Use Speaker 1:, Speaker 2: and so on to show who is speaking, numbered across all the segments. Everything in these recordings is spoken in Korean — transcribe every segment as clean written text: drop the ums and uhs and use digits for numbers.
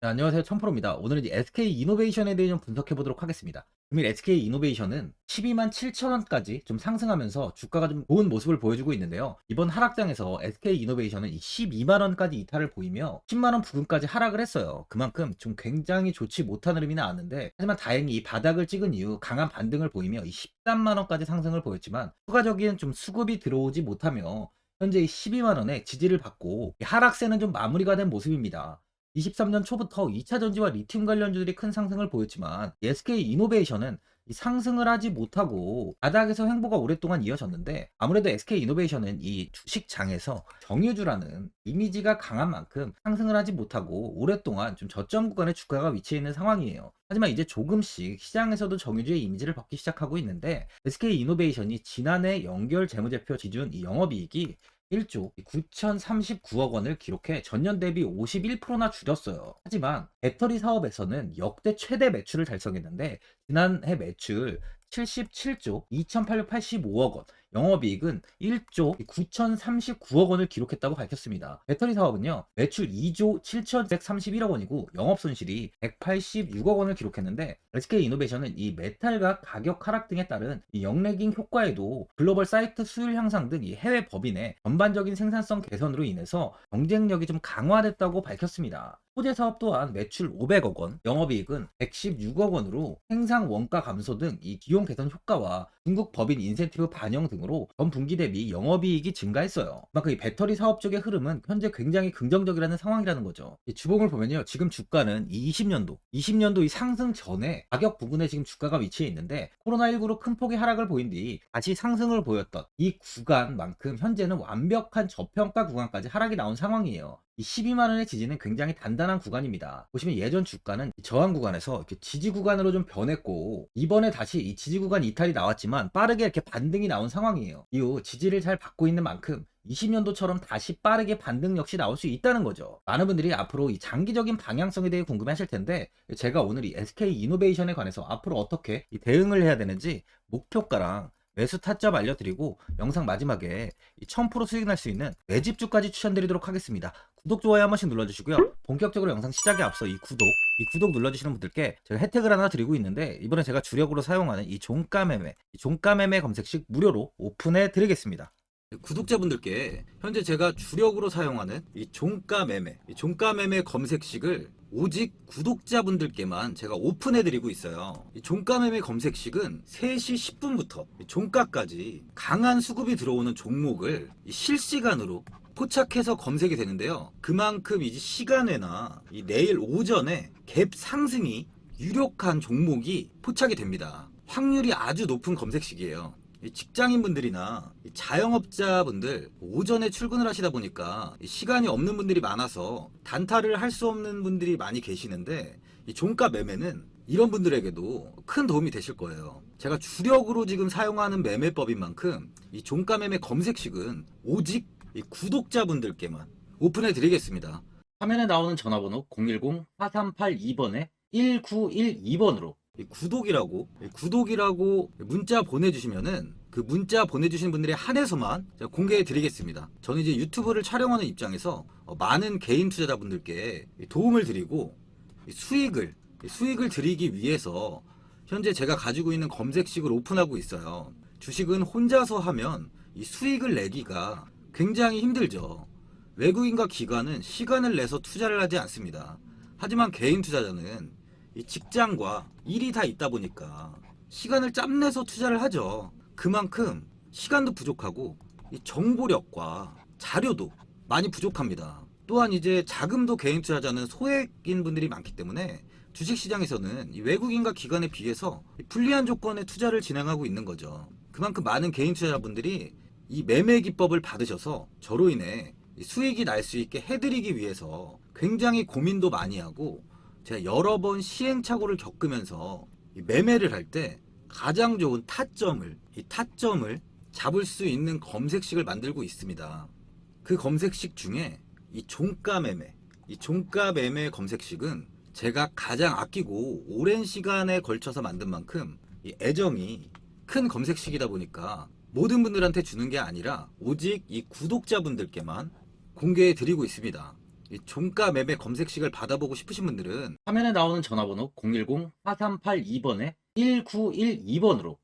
Speaker 1: 네, 안녕하세요. 천프로입니다. 오늘은 이 SK 이노베이션에 대해 좀 분석해 보도록 하겠습니다. 금일 SK 이노베이션은 12만 7천 원까지 좀 상승하면서 주가가 좀 좋은 모습을 보여주고 있는데요. 이번 하락장에서 SK 이노베이션은 이 12만 원까지 이탈을 보이며 10만 원 부근까지 하락을 했어요. 그만큼 좀 굉장히 좋지 못한 흐름이 나왔는데, 하지만 다행히 이 바닥을 찍은 이후 강한 반등을 보이며 이 13만 원까지 상승을 보였지만 추가적인 좀 수급이 들어오지 못하며 현재 이 12만 원의 지지를 받고 이 하락세는 좀 마무리가 된 모습입니다. 23년 초부터 2차 전지와 리튬 관련주들이 큰 상승을 보였지만 SK 이노베이션은 이 상승을 하지 못하고 바닥에서 횡보가 오랫동안 이어졌는데, 아무래도 SK 이노베이션은 이 주식장에서 정유주라는 이미지가 강한 만큼 상승을 하지 못하고 오랫동안 좀 저점 구간에 주가가 위치해 있는 상황이에요. 하지만 이제 조금씩 시장에서도 정유주의 이미지를 받기 시작하고 있는데, SK 이노베이션이 지난해 연결 재무제표 기준 이 영업이익이 1조 9,039억 원을 기록해 전년 대비 51%나 줄였어요. 하지만 배터리 사업에서는 역대 최대 매출을 달성했는데, 지난해 매출 77조 2,885억 원, 영업이익은 1조 9,039억 원을 기록했다고 밝혔습니다. 배터리 사업은요, 매출 2조 7,131억 원이고 영업손실이 186억 원을 기록했는데, SK이노베이션은 이 메탈과 가격 하락 등에 따른 이 역내깅 효과에도 글로벌 사이트 수율 향상 등 이 해외 법인의 전반적인 생산성 개선으로 인해서 경쟁력이 좀 강화됐다고 밝혔습니다. 소재 사업 또한 매출 500억 원, 영업이익은 116억 원으로 생산 원가 감소 등 이 비용 개선 효과와 중국 법인 인센티브 반영 등으로 전 분기 대비 영업이익이 증가했어요. 그만큼 이 배터리 사업 쪽의 흐름은 현재 굉장히 긍정적이라는 상황이라는 거죠. 이 주봉을 보면요, 지금 주가는 이 20년도 이 상승 전에 가격 부근에 지금 주가가 위치해 있는데, 코로나19로 큰 폭의 하락을 보인 뒤 다시 상승을 보였던 이 구간만큼 현재는 완벽한 저평가 구간까지 하락이 나온 상황이에요. 이 12만 원의 지지는 굉장히 단단한 구간입니다. 보시면 예전 주가는 저항 구간에서 이렇게 지지 구간으로 좀 변했고, 이번에 다시 이 지지 구간 이탈이 나왔지만 빠르게 이렇게 반등이 나온 상황이에요. 이후 지지를 잘 받고 있는 만큼 20년도처럼 다시 빠르게 반등 역시 나올 수 있다는 거죠. 많은 분들이 앞으로 이 장기적인 방향성에 대해 궁금해 하실 텐데, 제가 오늘 이 SK 이노베이션에 관해서 앞으로 어떻게 이 대응을 해야 되는지 목표가랑 매수 타점 알려드리고, 영상 마지막에 1000% 수익 날 수 있는 매집주까지 추천드리도록 하겠습니다. 구독, 좋아요 한 번씩 눌러주시고요. 본격적으로 영상 시작에 앞서 이 구독 눌러주시는 분들께 제가 혜택을 하나 드리고 있는데, 이번에 제가 주력으로 사용하는 이 종가매매 검색식 무료로 오픈해 드리겠습니다. 구독자분들께 현재 제가 주력으로 사용하는 이 종가매매 검색식을 오직 구독자분들께만 제가 오픈해드리고 있어요. 이 종가매매 검색식은 3시 10분부터 종가까지 강한 수급이 들어오는 종목을 실시간으로 포착해서 검색이 되는데요. 그만큼 이제 시간외나 이 내일 오전에 갭 상승이 유력한 종목이 포착이 됩니다. 확률이 아주 높은 검색식이에요. 직장인분들이나 자영업자분들 오전에 출근을 하시다 보니까 시간이 없는 분들이 많아서 단타를 할 수 없는 분들이 많이 계시는데, 이 종가 매매는 이런 분들에게도 큰 도움이 되실 거예요. 제가 주력으로 지금 사용하는 매매법인 만큼 이 종가 매매 검색식은 오직 이 구독자분들께만 오픈해 드리겠습니다. 화면에 나오는 전화번호 010-4382번에 1912번으로 구독이라고 문자 보내주시면은 그 문자 보내주신 분들에 한해서만 제가 공개해 드리겠습니다. 저는 이제 유튜브를 촬영하는 입장에서 많은 개인 투자자분들께 도움을 드리고 수익을 드리기 위해서 현재 제가 가지고 있는 검색식을 오픈하고 있어요. 주식은 혼자서 하면 이 수익을 내기가 굉장히 힘들죠. 외국인과 기관은 시간을 내서 투자를 하지 않습니다. 하지만 개인 투자자는 이 직장과 일이 다 있다 보니까 시간을 짬내서 투자를 하죠. 그만큼 시간도 부족하고 이 정보력과 자료도 많이 부족합니다. 또한 이제 자금도 개인 투자자는 소액인 분들이 많기 때문에 주식시장에서는 이 외국인과 기관에 비해서 불리한 조건의 투자를 진행하고 있는 거죠. 그만큼 많은 개인 투자자분들이 이 매매 기법을 받으셔서 저로 인해 수익이 날 수 있게 해드리기 위해서 굉장히 고민도 많이 하고, 제가 여러 번 시행착오를 겪으면서 매매를 할 때 가장 좋은 타점을 잡을 수 있는 검색식을 만들고 있습니다. 그 검색식 중에 이 종가 매매 검색식은 제가 가장 아끼고 오랜 시간에 걸쳐서 만든 만큼 이 애정이 큰 검색식이다 보니까 모든 분들한테 주는 게 아니라 오직 이 구독자분들께만 공개해 드리고 있습니다. 이 종가 매매 검색식을 받아보고 싶으신 분들은 화면에 나오는 전화번호 010-4382번에 1912번으로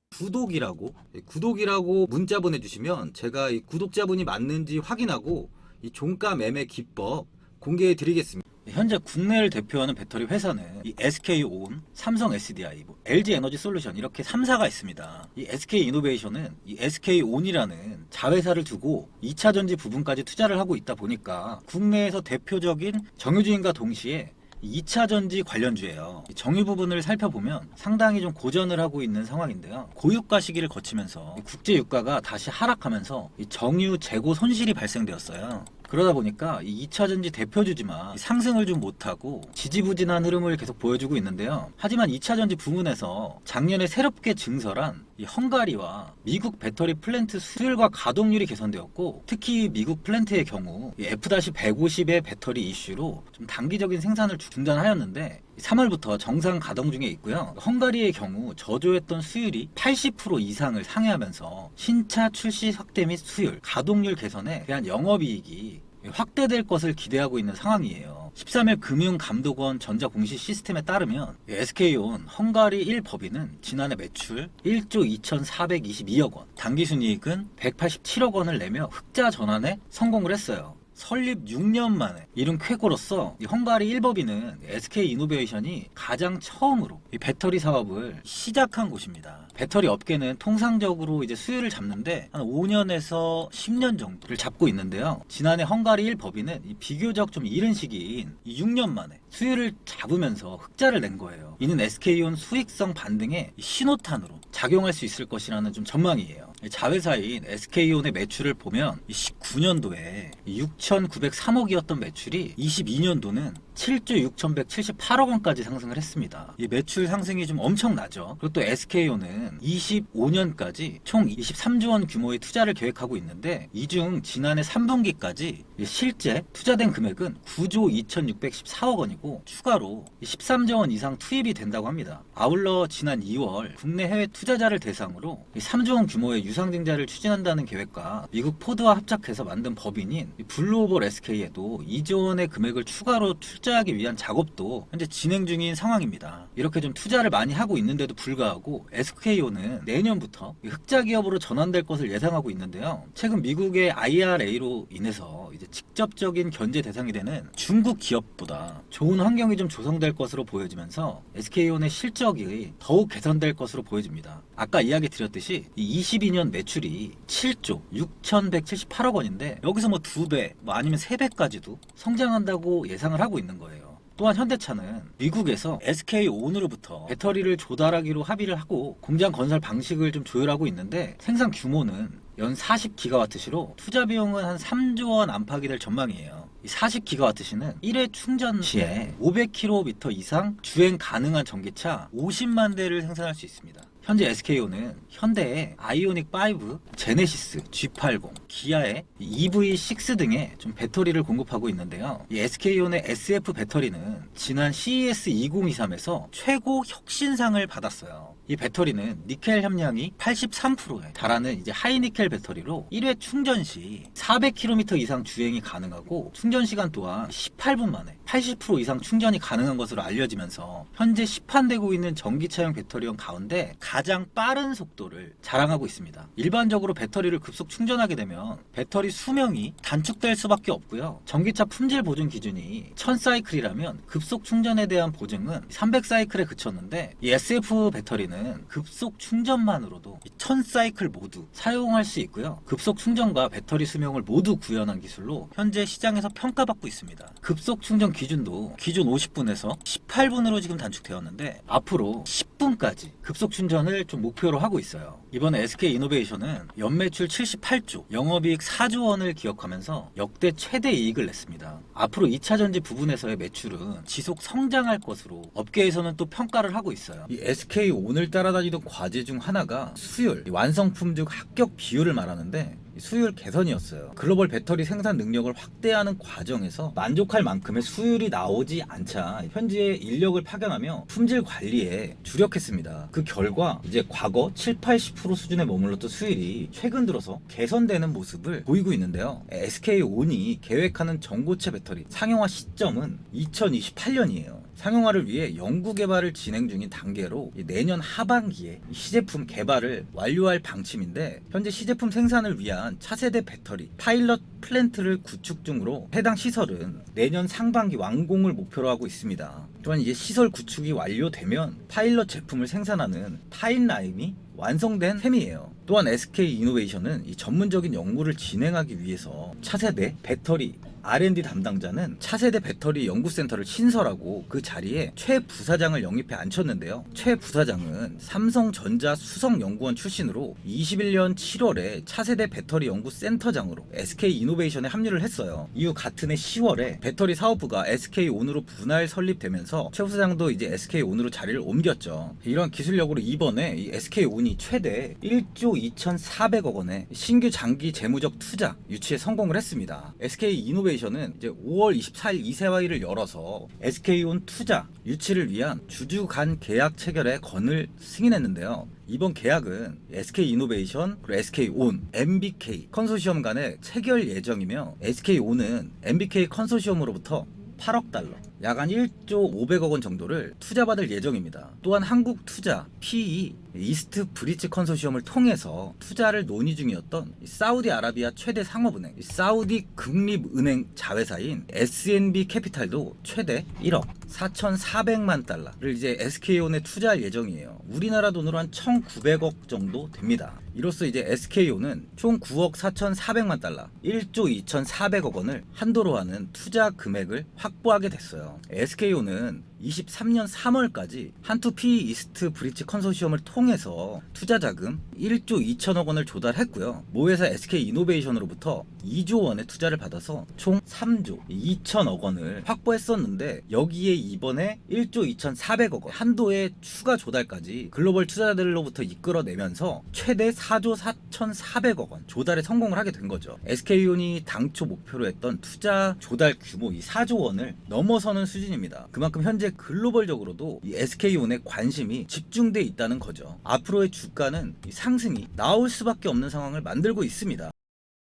Speaker 1: 구독이라고 문자 보내주시면 제가 이 구독자분이 맞는지 확인하고 이 종가 매매 기법 공개해 드리겠습니다. 현재 국내를 대표하는 배터리 회사는 이 SK온, 삼성 SDI, LG 에너지 솔루션 이렇게 3사가 있습니다. 이 SK 이노베이션은 이 SK온이라는 자회사를 두고 2차 전지 부분까지 투자를 하고 있다 보니까 국내에서 대표적인 정유주인과 동시에 2차 전지 관련주예요. 정유 부분을 살펴보면 상당히 좀 고전을 하고 있는 상황인데요. 고유가 시기를 거치면서 국제 유가가 다시 하락하면서 정유 재고 손실이 발생되었어요. 그러다 보니까 이 2차 전지 대표주지만 상승을 좀 못하고 지지부진한 흐름을 계속 보여주고 있는데요. 하지만 2차 전지 부문에서 작년에 새롭게 증설한 이 헝가리와 미국 배터리 플랜트 수율과 가동률이 개선되었고, 특히 미국 플랜트의 경우 F-150의 배터리 이슈로 좀 단기적인 생산을 중단하였는데 3월부터 정상 가동 중에 있고요. 헝가리의 경우 저조했던 수율이 80% 이상을 상회하면서 신차 출시 확대 및 수율, 가동률 개선에 대한 영업이익이 확대될 것을 기대하고 있는 상황이에요. 13일 금융감독원 전자공시 시스템에 따르면 SK온 헝가리 1법인은 지난해 매출 1조 2,422억 원, 당기순이익은 187억 원을 내며 흑자 전환에 성공을 했어요. 설립 6년 만에 이룬 쾌거로서 이 헝가리 1법인은 SK 이노베이션이 가장 처음으로 이 배터리 사업을 시작한 곳입니다. 배터리 업계는 통상적으로 이제 수율을 잡는데 한 5년에서 10년 정도를 잡고 있는데요. 지난해 헝가리 1법인은 이 비교적 좀 이른 시기인 이 6년 만에 수율을 잡으면서 흑자를 낸 거예요. 이는 SK온 수익성 반등의 신호탄으로 작용할 수 있을 것이라는 좀 전망이에요. 자회사인 SK온의 매출을 보면 19년도에 6,903억이었던 매출이 22년도는 7조 6,178억 원까지 상승을 했습니다. 이 매출 상승이 좀 엄청나죠. 그리고 또 SK온은 25년까지 총 23조 원 규모의 투자를 계획하고 있는데, 이 중 지난해 3분기까지 실제 투자된 금액은 9조 2,614억 원이고 추가로 13조 원 이상 투입이 된다고 합니다. 아울러 지난 2월 국내 해외 투자자를 대상으로 3조 원 규모의 유상증자를 추진한다는 계획과 미국 포드와 합작해서 만든 법인인 블루오벌 SK에도 2조 원의 금액을 추가로 투자하기 위한 작업도 현재 진행 중인 상황입니다. 이렇게 좀 투자를 많이 하고 있는데도 불구하고 SK온은 내년부터 흑자 기업으로 전환될 것을 예상하고 있는데요. 최근 미국의 IRA로 인해서 이제 직접적인 견제 대상이 되는 중국 기업보다 좋은 환경이 좀 조성될 것으로 보여지면서 SK온의 실적이 더욱 개선될 것으로 보여집니다. 아까 이야기 드렸듯이 22년 매출이 7조 6,178억 원인데 여기서 뭐 2배 아니면 3배까지도 성장한다고 예상을 하고 있는 거예요. 또한 현대차는 미국에서 SK온으로부터 배터리를 조달하기로 합의를 하고 공장 건설 방식을 좀 조율하고 있는데, 생산 규모는 연 40기가와트시로 투자 비용은 한 3조 원 안팎이 될 전망이에요. 이 40기가와트시는 1회 충전 시에 500km 이상 주행 가능한 전기차 50만 대를 생산할 수 있습니다. 현재 SK온은 현대의 아이오닉 5, 제네시스, G80, 기아의 EV6 등의 좀 배터리를 공급하고 있는데요. 이 SK온의 SF 배터리는 지난 CES 2023에서 최고 혁신상을 받았어요. 이 배터리는 니켈 함량이 83%에 달하는 이제 하이니켈 배터리로 1회 충전 시 400km 이상 주행이 가능하고 충전 시간 또한 18분 만에 80% 이상 충전이 가능한 것으로 알려지면서 현재 시판되고 있는 전기차용 배터리형 가운데 가장 빠른 속도를 자랑하고 있습니다. 일반적으로 배터리를 급속 충전하게 되면 배터리 수명이 단축될 수밖에 없고요. 전기차 품질 보증 기준이 1000사이클이라면 급속 충전에 대한 보증은 300사이클에 그쳤는데, 이 SF 배터리는 급속 충전만으로도 1000사이클 모두 사용할 수 있고요. 급속 충전과 배터리 수명을 모두 구현한 기술로 현재 시장에서 평가받고 있습니다. 급속 충전 기준도 기존 50분에서 18분으로 지금 단축되었는데 앞으로 10분까지 급속 충전을 좀 목표로 하고 있어요. 이번에 SK 이노베이션은 연매출 78조, 영업이익 4조 원을 기록하면서 역대 최대 이익을 냈습니다. 앞으로 2차 전지 부분에서의 매출은 지속 성장할 것으로 업계에서는 또 평가를 하고 있어요. 이 SK 오늘 따라다니던 과제 중 하나가 수율, 완성품 중 합격 비율을 말하는데, 수율 개선이었어요. 글로벌 배터리 생산 능력을 확대하는 과정에서 만족할 만큼의 수율이 나오지 않자 현지에 인력을 파견하며 품질 관리에 주력했습니다. 그 결과 이제 과거 7, 80% 수준에 머물렀던 수율이 최근 들어서 개선되는 모습을 보이고 있는데요. SK온이 계획하는 전고체 배터리 상용화 시점은 2028년이에요. 상용화를 위해 연구 개발을 진행 중인 단계로 내년 하반기에 시제품 개발을 완료할 방침인데, 현재 시제품 생산을 위한 차세대 배터리 파일럿 플랜트를 구축 중으로 해당 시설은 내년 상반기 완공을 목표로 하고 있습니다. 또한 이제 시설 구축이 완료되면 파일럿 제품을 생산하는 파일라인이 완성된 셈이에요. 또한 SK이노베이션은 이 전문적인 연구를 진행하기 위해서 차세대 배터리 R&D 담당자는 차세대 배터리 연구센터를 신설하고 그 자리에 최 부사장을 영입해 앉혔는데요. 최 부사장은 삼성전자 수석연구원 출신으로 21년 7월에 차세대 배터리 연구센터장으로 SK이노베이션에 합류를 했어요. 이후 같은 해 10월에 배터리 사업부가 SK온으로 분할 설립되면서 최 부사장도 이제 SK온으로 자리를 옮겼죠. 이런 기술력으로 이번에 이 SK온이 최대 1조 2,400억 원의 신규 장기 재무적 투자 유치에 성공을 했습니다. SK이노베이션은 이제 5월 24일 이사회를 열어서 SK온 투자 유치를 위한 주주 간 계약 체결의 건을 승인했는데요. 이번 계약은 SK이노베이션 그리고 SK온, MBK 컨소시엄 간의 체결 예정이며, SK온은 MBK 컨소시엄으로부터 8억 달러, 약 한 1조 500억 원 정도를 투자받을 예정입니다. 또한 한국투자, PE, 이스트 브리지 컨소시엄을 통해서 투자를 논의 중이었던 사우디아라비아 최대 상업은행, 사우디 국립은행 자회사인 SNB 캐피탈도 최대 1억 4,400만 달러를 이제 SK온에 투자할 예정이에요. 우리나라 돈으로 한 1,900억 정도 됩니다. 이로써 이제 SK온은 총 9억 4,400만 달러, 1조 2,400억 원을 한도로 하는 투자 금액을 확보하게 됐어요. SK온은 23년 3월까지 한투 PE 이스트 브리지 컨소시엄을 통해서 투자 자금 1조 2천억 원을 조달했고요. 모회사 SK이노베이션으로부터 2조 원의 투자를 받아서 총 3조 2천억 원을 확보했었는데, 여기에 이번에 1조 2,400억 원 한도의 추가 조달까지 글로벌 투자자들로부터 이끌어내면서 최대 4조 4,400억 원 조달에 성공을 하게 된 거죠. SK온이 당초 목표로 했던 투자 조달 규모 이 4조 원을 넘어서는 수준입니다. 그만큼 현재 글로벌적으로도 이 SK온의 관심이 집중돼 있다는 거죠. 앞으로의 주가는 상승이 나올 수밖에 없는 상황을 만들고 있습니다.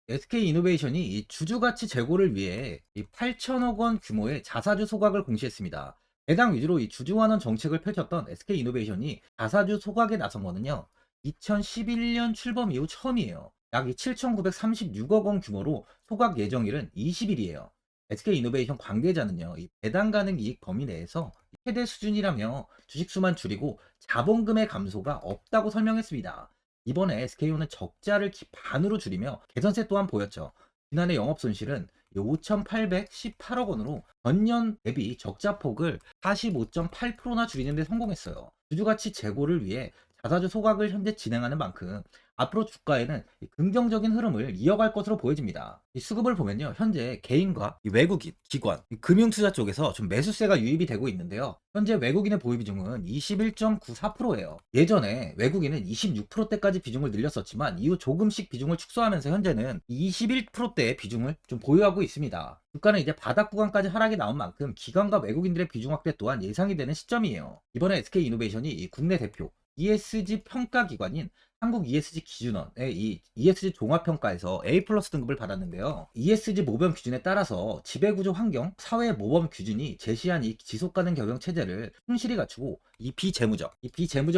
Speaker 1: SK이노베이션이 이 주주가치 제고를 위해 이 8천억 원 규모의 자사주 소각을 공시했습니다. 배당 위주로 이 주주환원 정책을 펼쳤던 SK이노베이션이 자사주 소각에 나선 거는요, 2011년 출범 이후 처음이에요. 약 7,936억 원 규모로 소각 예정일은 20일이에요. SK이노베이션 관계자는요, 이 배당 가능 이익 범위 내에서 최대 수준이라며 주식수만 줄이고 자본금의 감소가 없다고 설명했습니다. 이번에 SK온은 적자를 반으로 줄이며 개선세 또한 보였죠. 지난해 영업손실은 5,818억 원으로 전년 대비 적자폭을 45.8%나 줄이는 데 성공했어요. 주주가치 제고를 위해 자사주 소각을 현재 진행하는 만큼 앞으로 주가에는 긍정적인 흐름을 이어갈 것으로 보여집니다. 이 수급을 보면요, 현재 개인과 외국인, 기관, 금융투자 쪽에서 좀 매수세가 유입이 되고 있는데요. 현재 외국인의 보유 비중은 21.94%예요. 예전에 외국인은 26%대까지 비중을 늘렸었지만 이후 조금씩 비중을 축소하면서 현재는 21%대의 비중을 좀 보유하고 있습니다. 주가는 이제 바닥 구간까지 하락이 나온 만큼 기관과 외국인들의 비중 확대 또한 예상이 되는 시점이에요. 이번에 SK이노베이션이 국내 대표 ESG 평가기관인 한국 ESG 기준원의 이 ESG 종합평가에서 A+ 등급을 받았는데요. ESG 모범 기준에 따라서 지배구조 환경, 사회 모범 규준이 제시한 이 지속가능 경영 체제를 충실히 갖추고 이 비재무적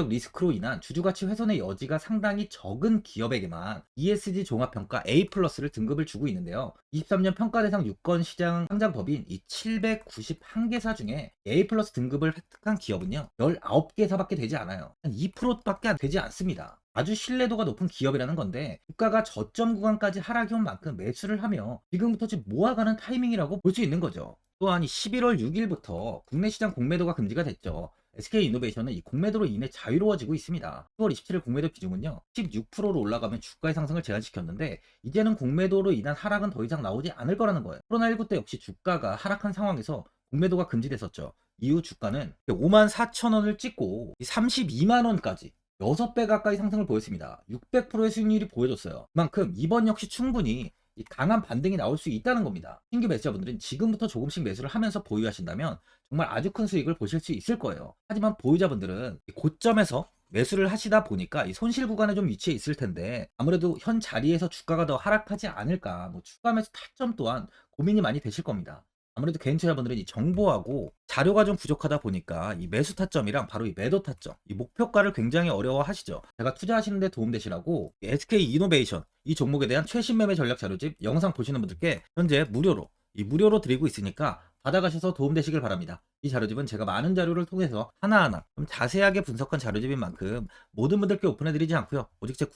Speaker 1: 리스크로 인한 주주가치 훼손의 여지가 상당히 적은 기업에게만 ESG 종합평가 A+를 등급을 주고 있는데요. 23년 평가 대상 유권 시장 상장법인 이 791개사 중에 A+ 등급을 획득한 기업은요, 19개사밖에 되지 않아요. 한 2%밖에 되지 않습니다. 아주 신뢰도가 높은 기업이라는 건데, 주가가 저점 구간까지 하락이 온 만큼 매수를 하며 지금부터 지금 모아가는 타이밍이라고 볼 수 있는 거죠. 또한 11월 6일부터 국내 시장 공매도가 금지가 됐죠. SK이노베이션은 이 공매도로 인해 자유로워지고 있습니다. 10월 27일 공매도 비중은요, 16%로 올라가면 주가의 상승을 제한시켰는데, 이제는 공매도로 인한 하락은 더 이상 나오지 않을 거라는 거예요. 코로나19 때 역시 주가가 하락한 상황에서 공매도가 금지됐었죠. 이후 주가는 54,000원을 찍고 32만원까지 6배 가까이 상승을 보였습니다. 600%의 수익률이 보여줬어요. 그만큼 이번 역시 충분히 이 강한 반등이 나올 수 있다는 겁니다. 신규 매수자분들은 지금부터 조금씩 매수를 하면서 보유하신다면 정말 아주 큰 수익을 보실 수 있을 거예요. 하지만 보유자분들은 이 고점에서 매수를 하시다 보니까 이 손실 구간에 좀 위치해 있을 텐데 아무래도 현 자리에서 주가가 더 하락하지 않을까, 뭐 추가 매수 타점 또한 고민이 많이 되실 겁니다. 아무래도 개인 투자분들은 이 정보하고 자료가 좀 부족하다 보니까 이 매수 타점이랑 바로 이 매도 타점, 이 목표가를 굉장히 어려워하시죠. 제가 투자하시는 데 도움되시라고 SK 이노베이션 이 종목에 대한 최신 매매 전략 자료집 영상 보시는 분들께 현재 무료로 드리고 있으니까 받아가셔서 도움되시길 바랍니다. 이 자료집은 제가 많은 자료를 통해서 하나하나 좀 자세하게 분석한 자료집인 만큼 모든 분들께 오픈해드리지 않고요. 오직 제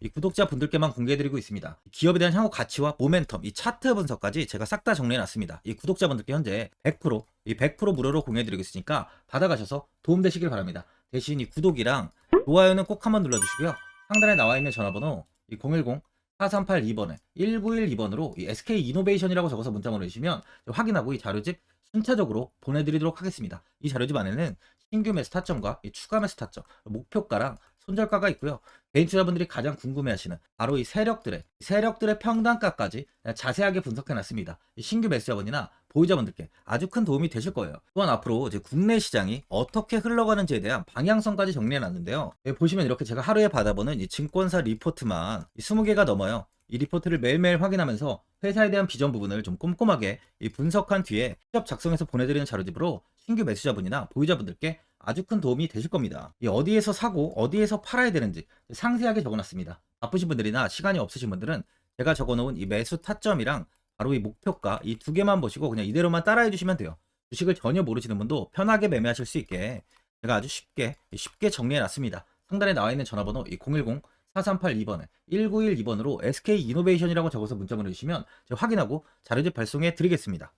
Speaker 1: 이 구독자분들께만 공개해드리고 있습니다. 기업에 대한 향후 가치와 모멘텀, 이 차트 분석까지 제가 싹 다 정리해놨습니다. 이 구독자분들께 현재 100% 무료로 공유해드리고 있으니까 받아가셔서 도움되시길 바랍니다. 대신 이 구독이랑 좋아요는 꼭 한번 눌러주시고요. 상단에 나와 있는 전화번호 이 010 4382번에 1912번으로 이 SK 이노베이션이라고 적어서 문자 보내주시면 확인하고 이 자료집 순차적으로 보내드리도록 하겠습니다. 이 자료집 안에는 신규 매수 타점과 이 추가 매수 타점, 목표가랑 손절가가 있고요. 개인 투자분들이 가장 궁금해하시는 바로 이 세력들의 평단가까지 자세하게 분석해놨습니다. 신규 매수자분이나 보유자분들께 아주 큰 도움이 되실 거예요. 또한 앞으로 이제 국내 시장이 어떻게 흘러가는지에 대한 방향성까지 정리해놨는데요. 보시면 이렇게 제가 하루에 받아보는 이 증권사 리포트만 20개가 넘어요. 이 리포트를 매일매일 확인하면서 회사에 대한 비전 부분을 좀 꼼꼼하게 분석한 뒤에 직접 작성해서 보내드리는 자료집으로 신규 매수자분이나 보유자분들께 아주 큰 도움이 되실 겁니다. 이 어디에서 사고 어디에서 팔아야 되는지 상세하게 적어놨습니다. 바쁘신 분들이나 시간이 없으신 분들은 제가 적어놓은 이 매수 타점이랑 바로 이 목표가 이 두 개만 보시고 그냥 이대로만 따라해 주시면 돼요. 주식을 전혀 모르시는 분도 편하게 매매하실 수 있게 제가 아주 쉽게 정리해 놨습니다. 상단에 나와 있는 전화번호 이 010 4382번에 1912번으로 SK 이노베이션이라고 적어서 문자 보내주시면 제가 확인하고 자료집 발송해 드리겠습니다.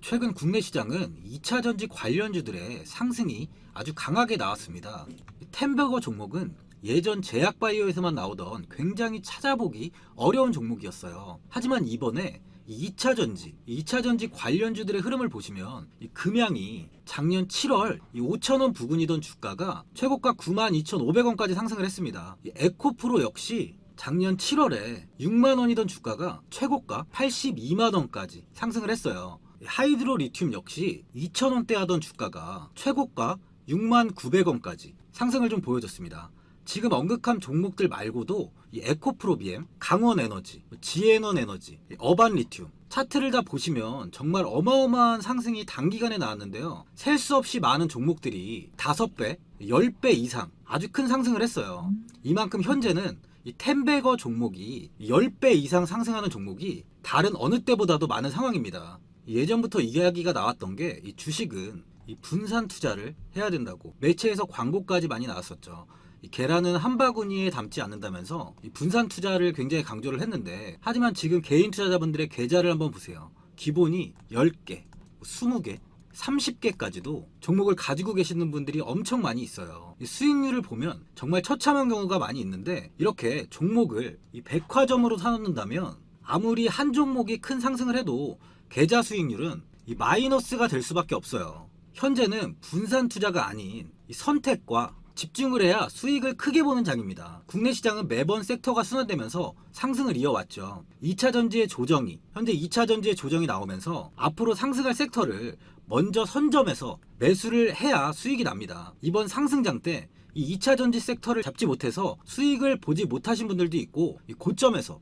Speaker 1: 최근 국내 시장은 2차 전지 관련주들의 상승이 아주 강하게 나왔습니다. 템버거 종목은 예전 제약바이오에서만 나오던 굉장히 찾아보기 어려운 종목이었어요. 하지만 이번에 2차 전지 관련주들의 흐름을 보시면 금양이 작년 7월 5,000원 부근이던 주가가 최고가 92,500원까지 상승을 했습니다. 에코프로 역시 작년 7월에 6만원이던 주가가 최고가 82만원까지 상승을 했어요. 하이드로 리튬 역시 2,000원대 하던 주가가 최고가 69,900원까지 상승을 좀 보여줬습니다. 지금 언급한 종목들 말고도 이 에코프로비엠, 강원에너지, 지에너에너지, 어반리튬 차트를 다 보시면 정말 어마어마한 상승이 단기간에 나왔는데요. 셀 수 없이 많은 종목들이 5배, 10배 이상 아주 큰 상승을 했어요. 이만큼 현재는 이 템베거 종목이 10배 이상 상승하는 종목이 다른 어느 때보다도 많은 상황입니다. 예전부터 이야기가 나왔던 게 이 주식은 이 분산 투자를 해야 된다고 매체에서 광고까지 많이 나왔었죠. 이 계란은 한 바구니에 담지 않는다면서 이 분산 투자를 굉장히 강조를 했는데, 하지만 지금 개인 투자자분들의 계좌를 한번 보세요. 기본이 10개, 20개, 30개까지도 종목을 가지고 계시는 분들이 엄청 많이 있어요. 이 수익률을 보면 정말 처참한 경우가 많이 있는데, 이렇게 종목을 이 백화점으로 사놓는다면 아무리 한 종목이 큰 상승을 해도 계좌 수익률은 이 마이너스가 될 수밖에 없어요. 현재는 분산 투자가 아닌 이 선택과 집중을 해야 수익을 크게 보는 장입니다. 국내 시장은 매번 섹터가 순환되면서 상승을 이어왔죠. 2차 전지의 조정이, 현재 2차 전지의 조정이 나오면서 앞으로 상승할 섹터를 먼저 선점해서 매수를 해야 수익이 납니다. 이번 상승장 때 이 2차 전지 섹터를 잡지 못해서 수익을 보지 못하신 분들도 있고, 이 고점에서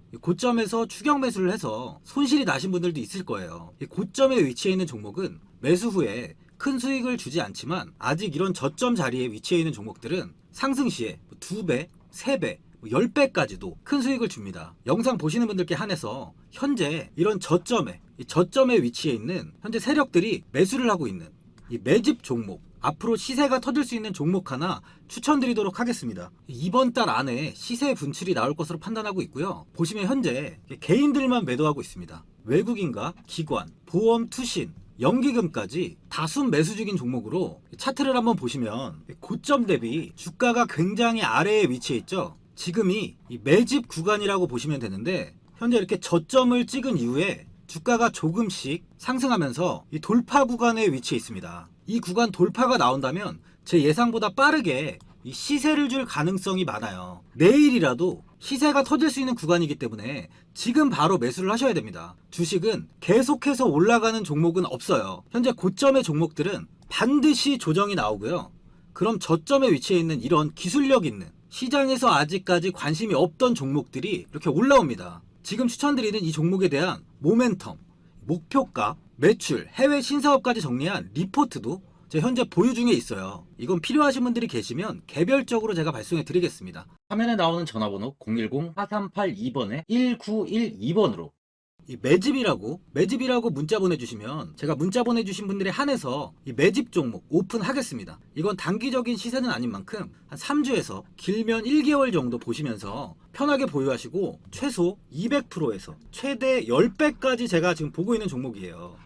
Speaker 1: 추격 매수를 해서 손실이 나신 분들도 있을 거예요. 이 고점에 위치해 있는 종목은 매수 후에 큰 수익을 주지 않지만, 아직 이런 저점 자리에 위치해 있는 종목들은 상승 시에 2배, 3배, 10배까지도 큰 수익을 줍니다. 영상 보시는 분들께 한해서 현재 이런 저점에 위치해 있는 현재 세력들이 매수를 하고 있는 이 매집 종목, 앞으로 시세가 터질 수 있는 종목 하나 추천드리도록 하겠습니다. 이번 달 안에 시세 분출이 나올 것으로 판단하고 있고요. 보시면 현재 개인들만 매도하고 있습니다. 외국인과 기관, 보험, 투신, 연기금까지 다수 매수 중인 종목으로 차트를 한번 보시면 고점 대비 주가가 굉장히 아래에 위치해 있죠. 지금이 이 매집 구간이라고 보시면 되는데, 현재 이렇게 저점을 찍은 이후에 주가가 조금씩 상승하면서 이 돌파 구간에 위치해 있습니다. 이 구간 돌파가 나온다면 제 예상보다 빠르게
Speaker 2: 이 시세를 줄 가능성이 많아요. 내일이라도 시세가 터질 수 있는 구간이기 때문에 지금 바로 매수를 하셔야 됩니다. 주식은 계속해서 올라가는 종목은 없어요. 현재 고점의 종목들은 반드시 조정이 나오고요. 그럼 저점에 위치해 있는 이런 기술력 있는 시장에서 아직까지 관심이 없던 종목들이 이렇게 올라옵니다. 지금 추천드리는 이 종목에 대한 모멘텀, 목표가, 매출, 해외 신사업까지 정리한 리포트도 제 현재 보유 중에 있어요. 이건 필요하신 분들이 계시면 개별적으로 제가 발송해 드리겠습니다.
Speaker 1: 화면에 나오는 전화번호 010-4382번에 1912번으로
Speaker 2: 이 매집이라고 문자 보내주시면 제가 문자 보내주신 분들에 한해서 이 매집 종목 오픈하겠습니다. 이건 단기적인 시세는 아닌 만큼 한 3주에서 길면 1개월 정도 보시면서 편하게 보유하시고 최소 200%에서 최대 10배까지 제가 지금 보고 있는 종목이에요.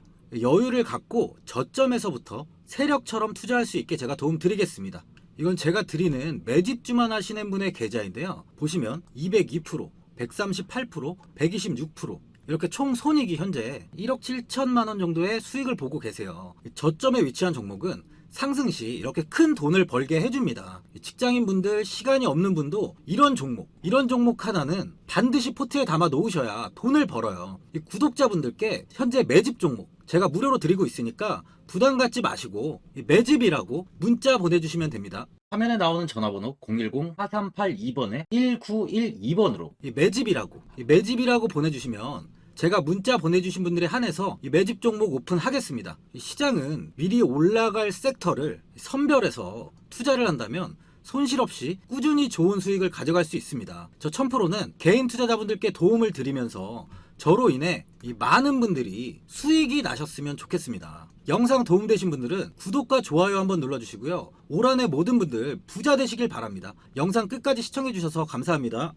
Speaker 2: 여유를 갖고 저점에서부터 세력처럼 투자할 수 있게 제가 도움 드리겠습니다. 이건 제가 드리는 매집주만 하시는 분의 계좌인데요. 보시면 202%, 138%, 126% 이렇게 총 손익이 현재 1억 7천만 원 정도의 수익을 보고 계세요. 저점에 위치한 종목은 상승 시 이렇게 큰 돈을 벌게 해줍니다. 직장인분들, 시간이 없는 분도 이런 종목 하나는 반드시 포트에 담아 놓으셔야 돈을 벌어요. 이 구독자분들께 현재 매집 종목 제가 무료로 드리고 있으니까 부담 갖지 마시고 매집이라고 문자 보내주시면 됩니다.
Speaker 1: 화면에 나오는 전화번호 010-4382번에 1912번으로
Speaker 2: 이 매집이라고 보내주시면 제가 문자 보내주신 분들에 한해서 이 매집 종목 오픈하겠습니다. 이 시장은 미리 올라갈 섹터를 선별해서 투자를 한다면 손실 없이 꾸준히 좋은 수익을 가져갈 수 있습니다. 저 1000%는 개인 투자자분들께 도움을 드리면서 저로 인해 이 많은 분들이 수익이 나셨으면 좋겠습니다. 영상 도움되신 분들은 구독과 좋아요 한번 눌러주시고요. 올 한해 모든 분들 부자 되시길 바랍니다. 영상 끝까지 시청해주셔서 감사합니다.